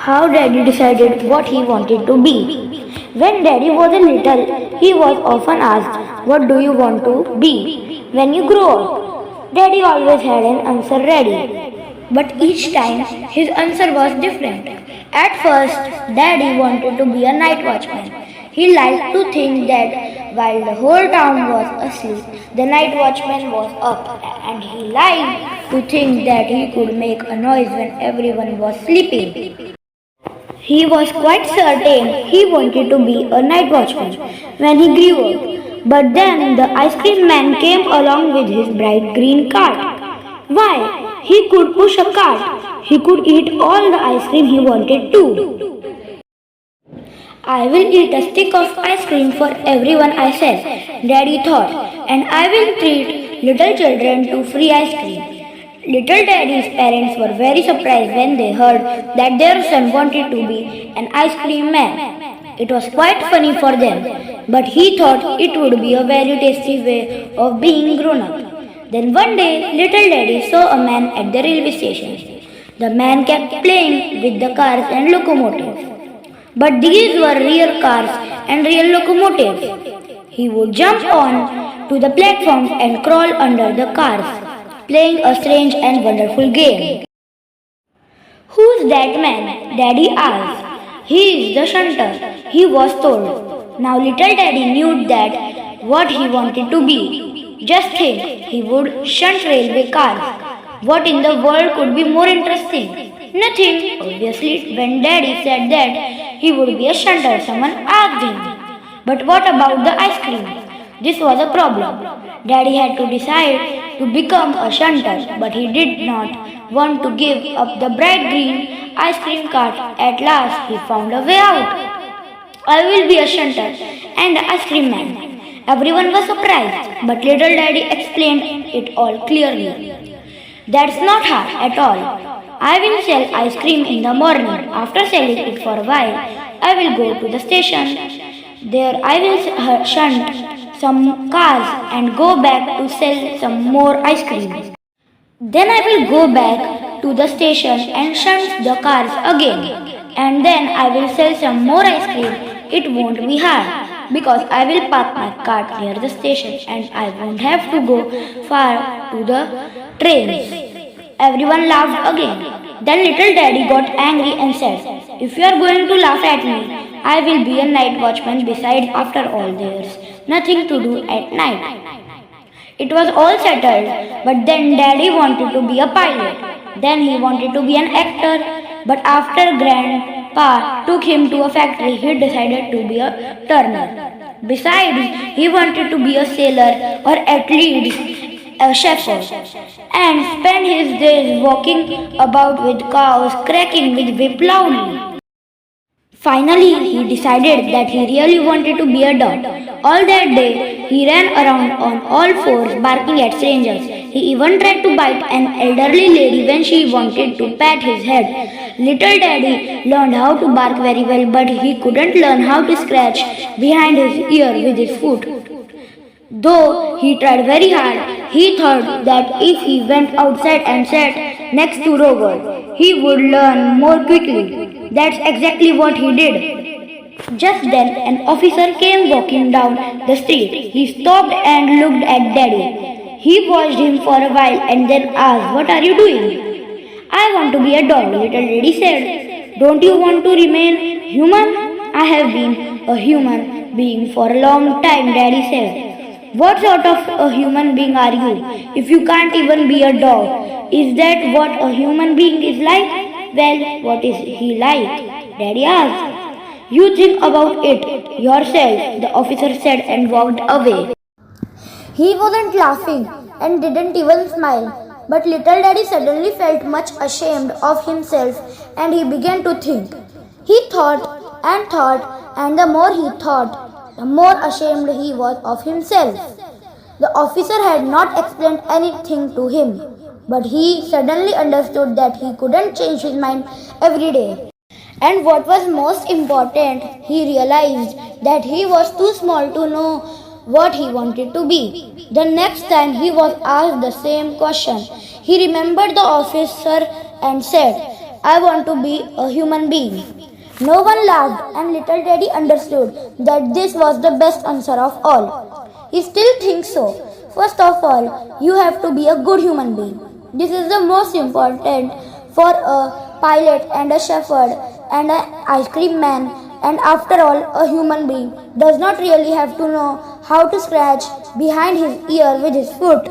how Daddy decided what he wanted to be. When Daddy was a little, he was often asked, "What do you want to be when you grow up?" Daddy always had an answer ready, but each time his answer was different. At first, Daddy wanted to be a night watchman. He liked to think that while the whole town was asleep, the night watchman was up, and he liked to think that he could make a noise when everyone was sleeping. He was quite certain he wanted to be a night watchman when he grew up. But then the ice cream man came along with his bright green cart. Why? He could push a cart. He could eat all the ice cream he wanted to. "I will eat a stick of ice cream for everyone I sell," Daddy thought, "and I will treat little children to free ice cream." Little Daddy's parents were very surprised when they heard that their son wanted to be an ice cream man. It was quite funny for them, but he thought it would be a very tasty way of being grown up. Then one day, little Daddy saw a man at the railway station. The man kept playing with the cars and locomotives. But these were real cars and real locomotives. He would jump on to the platforms and crawl under the cars, playing a strange and wonderful game. "Who's that man?" Daddy asked. "He is the shunter," he was told. Now little Daddy knew that what he wanted to be. Just think, he would shunt railway cars. What in the world could be more interesting? Nothing. Obviously, when Daddy said that he would be a shunter, someone asked him, "But what about the ice cream?" This was a problem. Daddy had to decide to become a shunter, but he did not want to give up the bright green ice cream cart. At last, he found a way out. "I will be a shunter and an ice cream man." Everyone was surprised, but little Daddy explained it all clearly. "That's not hard at all. I will sell ice cream in the morning. After selling it for a while, I will go to the station. There I will shunt some cars and go back to sell some more ice cream. Then I will go back to the station and shunt the cars again. And then I will sell some more ice cream. It won't be hard, because I will park my cart near the station and I won't have to go far to the trains." Everyone laughed again. Then little Daddy got angry and said, "If you are going to laugh at me, I will be a night watchman. Besides, after all, there's nothing to do at night." It was all settled, but then Daddy wanted to be a pilot. Then he wanted to be an actor, but after Grandpa took him to a factory, he decided to be a turner. Besides, he wanted to be a sailor, or at least a shepherd, and spend his days walking about with cows cracking with whip loudly. Finally, he decided that he really wanted to be a dog. All that day, he ran around on all fours, barking at strangers. He even tried to bite an elderly lady when she wanted to pat his head. Little Daddy learned how to bark very well, but he couldn't learn how to scratch behind his ear with his foot. Though he tried very hard, he thought that if he went outside and sat next to Rover, he would learn more quickly. That's exactly what he did. Just then, an officer came walking down the street. He stopped and looked at Daddy. He watched him for a while and then asked, "What are you doing?" "I want to be a dog," little Daddy said. "Don't you want to remain human?" "I have been a human being for a long time," Daddy said. "What sort of a human being are you, if you can't even be a dog? Is that what a human being is like?" "Well, what is he like?" Daddy asked. "You think about it yourself," the officer said and walked away. He wasn't laughing and didn't even smile, but little Daddy suddenly felt much ashamed of himself and he began to think. He thought, and the more he thought, the more ashamed he was of himself. The officer had not explained anything to him, but he suddenly understood that he couldn't change his mind every day. And what was most important, he realized that he was too small to know what he wanted to be. The next time he was asked the same question, he remembered the officer and said, I want to be a human being. No one laughed, and little Daddy understood that this was the best answer of all. He still thinks so. First of all, you have to be a good human being. This is the most important for a pilot and a shepherd and an ice cream man. And after all, a human being does not really have to know how to scratch behind his ear with his foot.